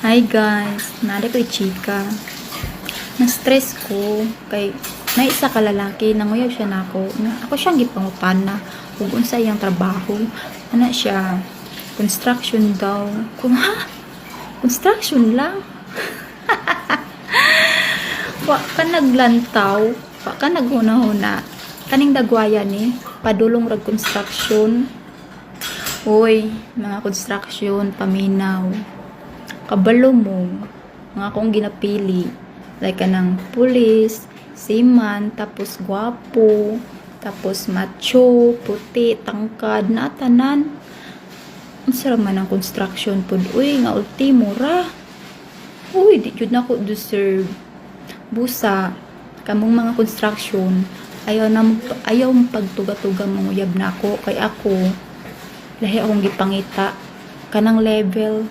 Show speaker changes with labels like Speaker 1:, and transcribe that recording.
Speaker 1: Hi guys, nari ko'y chika. Na-stress ko kay naisa ka lalaki, nanguyaw siya nako. Ako siyang gipangutana kung unsa iyang trabaho. Ana siya, construction daw. Kung ha? Construction lang? Wa ka naglantaw, wa ka naghuna-huna. Kaning dagwaya ni, padulong rag construction. Uy, mga construction, paminaw. Kabalo mo, mga akong ginapili. Like kanang pulis, seaman, tapos gwapo, tapos macho, puti, tangkad, na tanan. Ang sarap man ang construction pod. Uy, nga ultimo ra. Uy, di jud na ko deserve. Busa, kamong mga construction, ayaw mo pagtuga-tuga mong uyab na ako. Kay ako, lahi akong gipangita. Kanang level,